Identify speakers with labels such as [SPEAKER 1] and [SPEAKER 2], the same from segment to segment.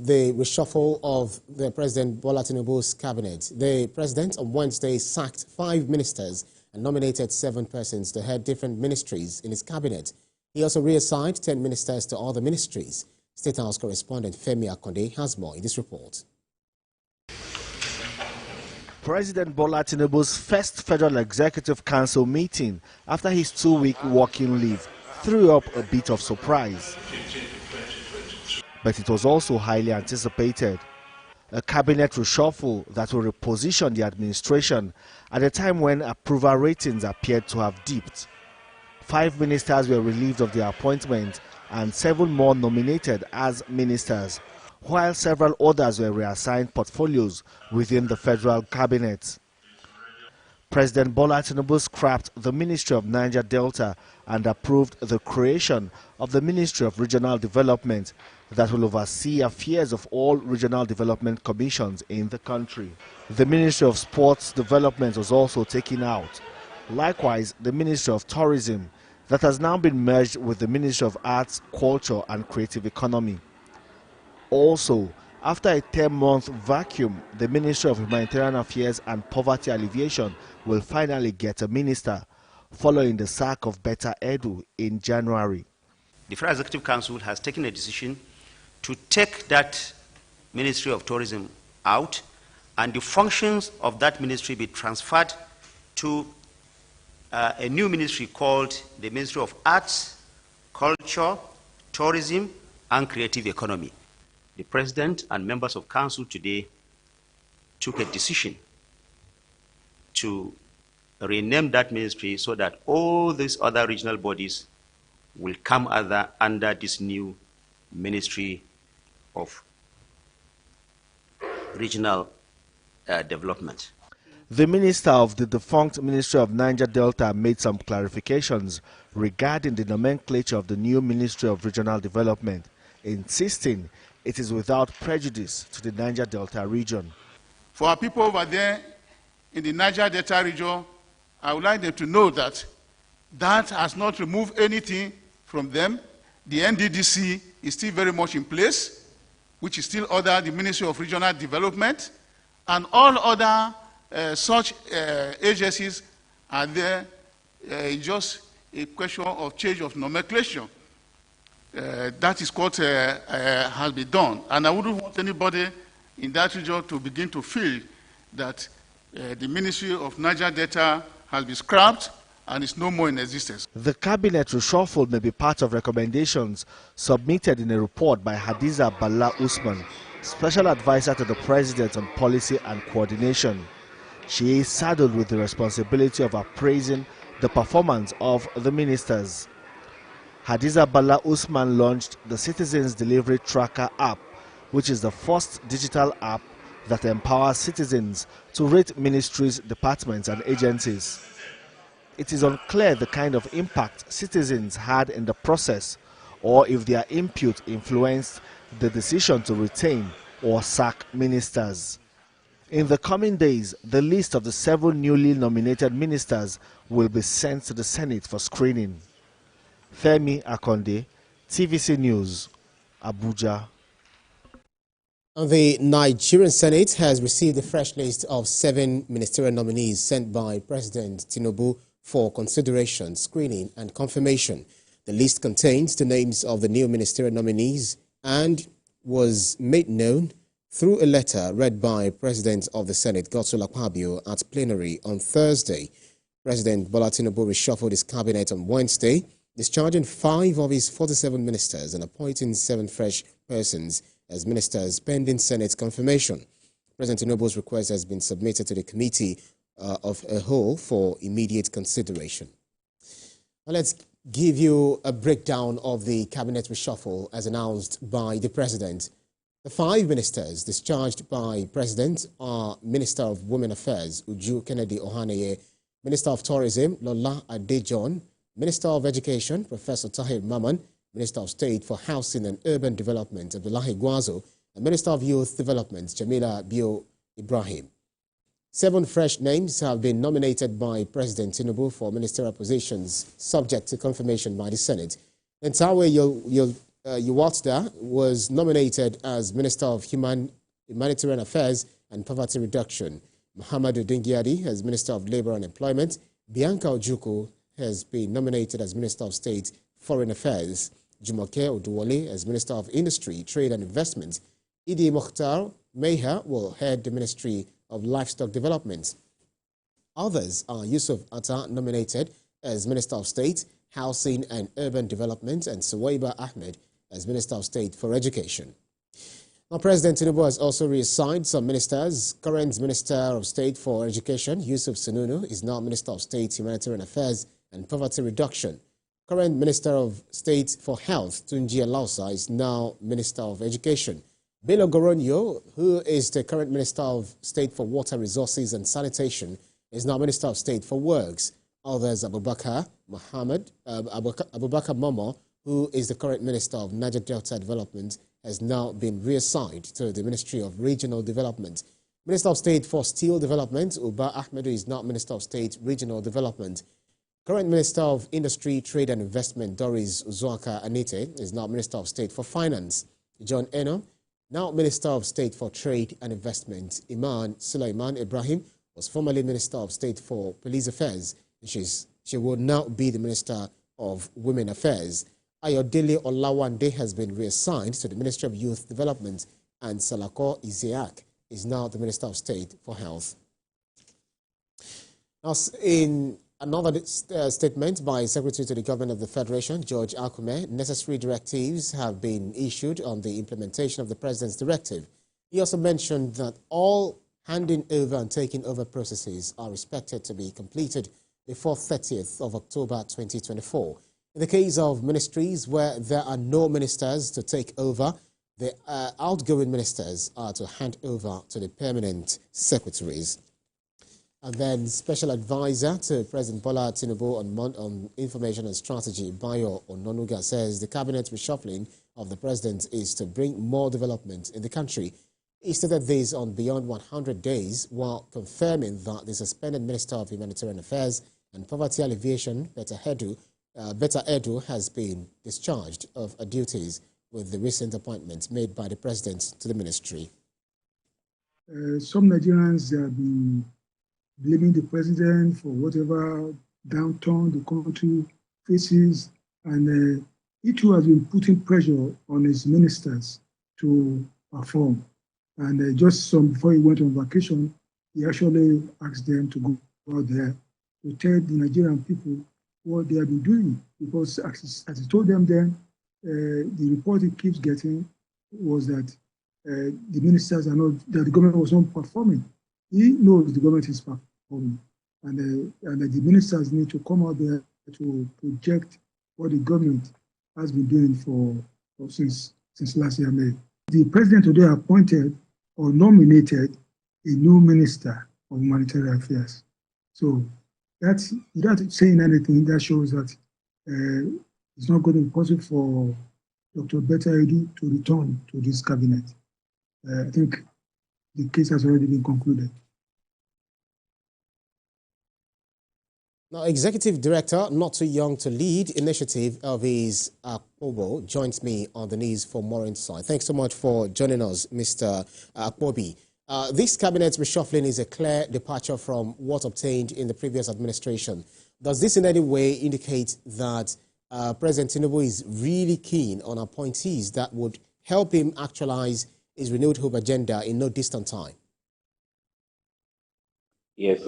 [SPEAKER 1] The reshuffle of the President Bola Tinubu's cabinet. The president on Wednesday sacked 5 ministers and nominated 7 persons to head different ministries in his cabinet. He also reassigned 10 ministers to other ministries. State House correspondent Femi Akonde has more in this report.
[SPEAKER 2] President Bola Tinubu's first Federal Executive Council meeting after his 2-week working leave threw up a bit of surprise. But it was also highly anticipated. A cabinet reshuffle that will reposition the administration at a time when approval ratings appeared to have dipped. 5 ministers were relieved of their appointment and 7 more nominated as ministers, while several others were reassigned portfolios within the federal cabinet. President Bola Tinubu scrapped the Ministry of Niger Delta and approved the creation of the Ministry of Regional Development that will oversee affairs of all regional development commissions in the country. The Ministry of Sports Development was also taken out. Likewise, the Ministry of Tourism that has now been merged with the Ministry of Arts, Culture and Creative Economy. Also, after a 10-month vacuum, the Ministry of Humanitarian Affairs and Poverty Alleviation will finally get a minister, following the sack of Betta Edu in January.
[SPEAKER 3] The Federal Executive Council has taken a decision to take that Ministry of Tourism out and the functions of that ministry be transferred to a new ministry called the Ministry of Arts, Culture, Tourism and Creative Economy. The President and members of Council today took a decision to rename that ministry so that all these other regional bodies will come under this new Ministry of Regional Development.
[SPEAKER 2] The minister of the defunct Ministry of Niger Delta made some clarifications regarding the nomenclature of the new Ministry of Regional Development, insisting it is without prejudice to the Niger Delta region.
[SPEAKER 4] For our people over there in the Niger Delta region, I would like them to know that that has not removed anything from them. The NDDC is still very much in place, which is still under the Ministry of Regional Development, and all other such agencies are there. It's just a question of change of nomenclature. That is what has been done. And I wouldn't want anybody in that region to begin to feel that the Ministry of Niger Delta has been scrapped and is no more in existence.
[SPEAKER 2] The cabinet reshuffle may be part of recommendations submitted in a report by Hadiza Bala Usman, Special Advisor to the President on Policy and Coordination. She is saddled with the responsibility of appraising the performance of the ministers. Hadiza Bala Usman launched the Citizens Delivery Tracker app, which is the first digital app that empowers citizens to rate ministries, departments and agencies. It is unclear the kind of impact citizens had in the process or if their input influenced the decision to retain or sack ministers. In the coming days, the list of the 7 newly nominated ministers will be sent to the Senate for screening. Femi Akonde, TVC News, Abuja.
[SPEAKER 1] The Nigerian Senate has received a fresh list of 7 ministerial nominees sent by President Tinubu for consideration, screening and confirmation. The list contains the names of the new ministerial nominees and was made known through a letter read by President of the Senate, Godswill Akpabio, at plenary on Thursday. President Bola Tinubu reshuffled his cabinet on Wednesday, discharging 5 of his 47 ministers and appointing 7 fresh persons as ministers pending Senate confirmation. President Tinubu's request has been submitted to the Committee of a Whole for immediate consideration. Now let's give you a breakdown of the cabinet reshuffle as announced by the President. The 5 ministers discharged by President are Minister of Women Affairs, Uju Kennedy Ohaneye, Minister of Tourism, Lola Adejon, Minister of Education, Professor Tahir Maman, Minister of State for Housing and Urban Development, Abdullahi Gwazo, and Minister of Youth Development, Jamila Bio Ibrahim. 7 fresh names have been nominated by President Tinubu for ministerial positions, subject to confirmation by the Senate. And Tawe, you'll was nominated as Minister of Humanitarian Affairs and Poverty Reduction. Ahmadu as Minister of Labour and Employment. Bianca Ojukwu has been nominated as Minister of State Foreign Affairs. Jumoke Oduwole as Minister of Industry, Trade and Investment. Idi Mokhtar Meha will head the Ministry of Livestock Development. Others are Yusuf nominated as Minister of State, Housing and Urban Development, and Suwaiba Ahmed as Minister of State for Education. Now, President Tinubu has also reassigned some ministers. Current Minister of State for Education, Yusuf Sununu, is now Minister of State, Humanitarian Affairs and Poverty Reduction. Current Minister of State for Health, Tunji Alausa, is now Minister of Education. Bello Goronyo, who is the current Minister of State for Water Resources and Sanitation, is now Minister of State for Works. Others, Abubakar Momoh, who is the current Minister of Niger Delta Development, has now been reassigned to the Ministry of Regional Development. Minister of State for Steel Development, Ahmadu, is now Minister of State Regional Development. Current Minister of Industry, Trade and Investment, Doris Uzoka-Anite, is now Minister of State for Finance. John Enoh, now Minister of State for Trade and Investment. Imaan Sulaiman-Ibrahim was formerly Minister of State for Police Affairs. She will now be the Minister of Women Affairs. Ayodele Olawande has been reassigned to the Ministry of Youth Development, and Salako Isiaq is now the Minister of State for Health. Now, in another statement by Secretary to the Government of the Federation, George Akume, necessary directives have been issued on the implementation of the President's directive. He also mentioned that all handing over and taking over processes are expected to be completed before 30th of October 2024. In the case of ministries where there are no ministers to take over, the outgoing ministers are to hand over to the permanent secretaries. And then Special Advisor to President Bola Tinubu on Information and Strategy, Bayo Ononuga, says the cabinet reshuffling of the president is to bring more development in the country. He stated this on Beyond 100 Days while confirming that the suspended Minister of Humanitarian Affairs and Poverty Alleviation, Betta Edu, has been discharged of her duties with the recent appointment made by the president to the ministry.
[SPEAKER 5] Some Nigerians have been blaming the president for whatever downturn the country faces, and he too has been putting pressure on his ministers to perform. And just before he went on vacation, he actually asked them to go out there to tell the Nigerian people what they have been doing, because as he told them then, the report he keeps getting was that the ministers are not, that the government was not performing. He knows the government is performing, and that the ministers need to come out there to project what the government has been doing since last year May. The president today appointed or nominated a new minister of humanitarian affairs. So that's, without saying anything, that shows that it's not going to be possible for Dr. Betta Edu to return to this cabinet. I think the case has already been concluded.
[SPEAKER 1] Now, Executive Director, Not Too Young to Lead initiative of his Akpobo, joins me on the news for more insight. Thanks so much for joining us, Mr. Akpobi. This cabinet reshuffling is a clear departure from what obtained in the previous administration. Does this in any way indicate that President Tinubu is really keen on appointees that would help him actualize his renewed hope agenda in no distant time?
[SPEAKER 6] Yes,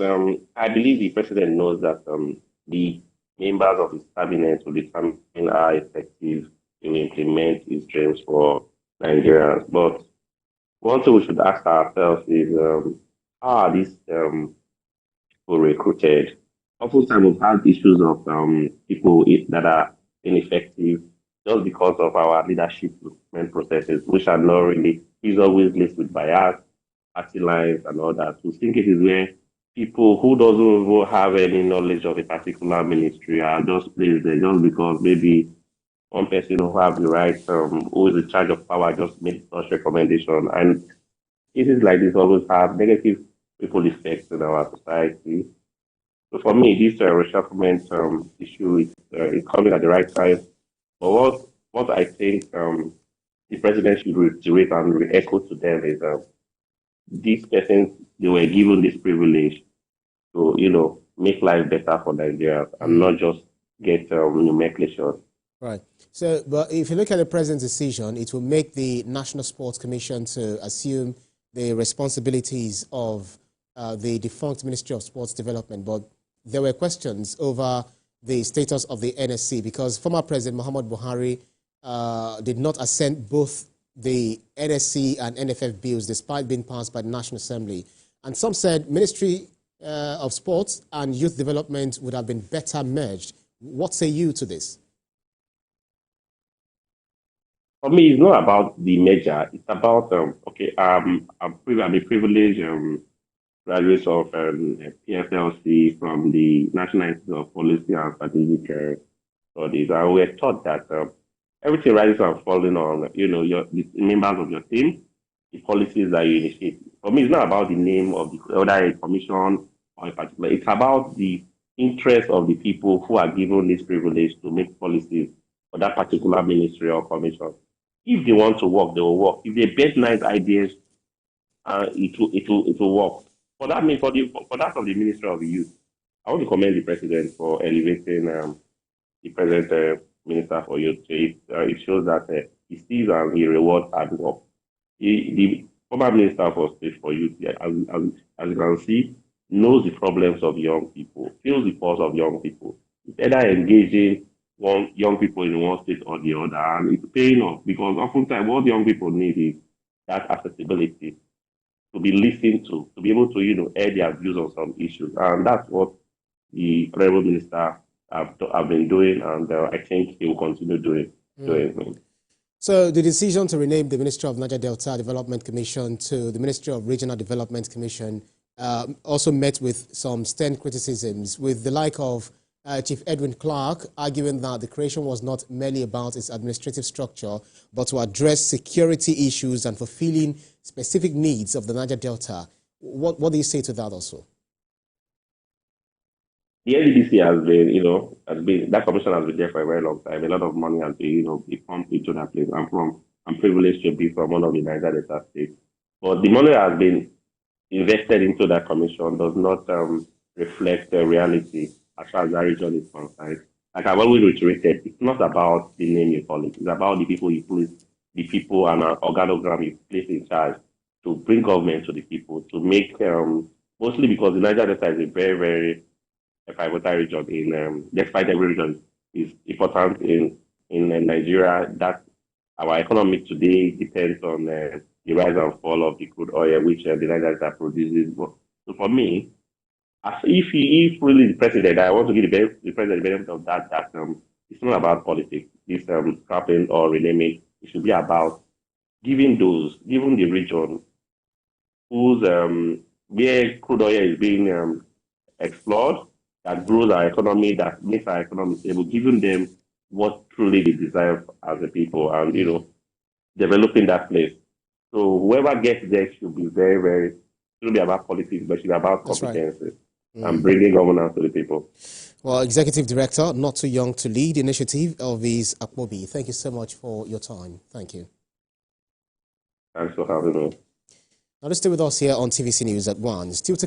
[SPEAKER 6] I believe the president knows that the members of his cabinet will determine how effective he will implement his dreams for Nigerians. But one thing we should ask ourselves is, how are these people recruited? Oftentimes we've had issues of people that are ineffective just because of our leadership recruitment processes, which are not really, is always laced with bias, party lines, and all that. So I think it is where people who doesn't even have any knowledge of a particular ministry are just placed there just because maybe one person who have the right, who is in charge of power, just made such recommendation. And cases like this always have negative ripple effects in our society. So for me, this reshufflement issue is coming at the right time. But what I think the president should reiterate and re-echo to them is these persons, they were given this privilege to, make life better for Nigeria and not just get nomenclature.
[SPEAKER 1] Right. So, but if you look at the president's decision, it will make the National Sports Commission to assume the responsibilities of the defunct Ministry of Sports Development. But there were questions over the status of the NSC because former President Muhammadu Buhari did not assent both the NSC and NFF bills despite being passed by the National Assembly. And some said Ministry of Sports and Youth Development would have been better merged. What say you to this?
[SPEAKER 6] For me, it's not about the merger. It's about, I'm a privileged graduate of PSLC from the National Institute of Policy and Strategic Studies. And we're taught that everything rises and falling on, the members of your team, the policies that you initiate. For me, it's not about the name of the other commission or a particular. It's about the interest of the people who are given this privilege to make policies for that particular ministry or commission. If they want to work, they will work. If they bet nice ideas, it will work. For that, for that of the Ministry of Youth, I want to commend the president for elevating the present Minister for Youth. It shows that he sees and he rewards hard work. The former Minister for State for Youth, as you can see, knows the problems of young people, feels the pulse of young people. It's either engaging young people in one state or the other, and it's paying off because oftentimes what young people need is that accessibility, to be listened to be able to, air their views on some issues. And that's what the Honorable Minister have been doing, and I think he will continue doing.
[SPEAKER 1] So the decision to rename the Ministry of Niger Delta Development Commission to the Ministry of Regional Development Commission also met with some stern criticisms, with the like of Chief Edwin Clark arguing that the creation was not merely about its administrative structure, but to address security issues and fulfilling specific needs of the Niger Delta. What do you say to that also?
[SPEAKER 6] The NDDC has been, that commission has been there for a very long time. A lot of money has been, be pumped into that place. I'm privileged to be from one of the Niger Delta states. But the money that has been invested into that commission does not reflect the reality as far as that region is concerned. Like I've always reiterated, it's not about the name you call it. It's about the people you place, the people and an organogram you place in charge to bring government to the people, to make, mostly because the Niger Delta is a very, very pivotal region despite every region is important in Nigeria, that our economy today depends on the rise and fall of the crude oil, which the Niger Delta produces. So for me, if really the president, I want to give the president the benefit of that it's not about politics, this scrapping or renaming. It should be about giving the region whose where crude oil is being explored, that grows our economy, that makes our economy stable, giving them what truly they desire as a people, and developing that place. So whoever gets there should be very, very, shouldn't be about politics, but should be about competences and bringing governance to the people.
[SPEAKER 1] Well, Executive Director, Not Too Young to Lead initiative of his Akmobi. Thank you so much for your time. Thank you.
[SPEAKER 6] Thanks for having me.
[SPEAKER 1] Now, just stay with us here on TVC News at 1. Still to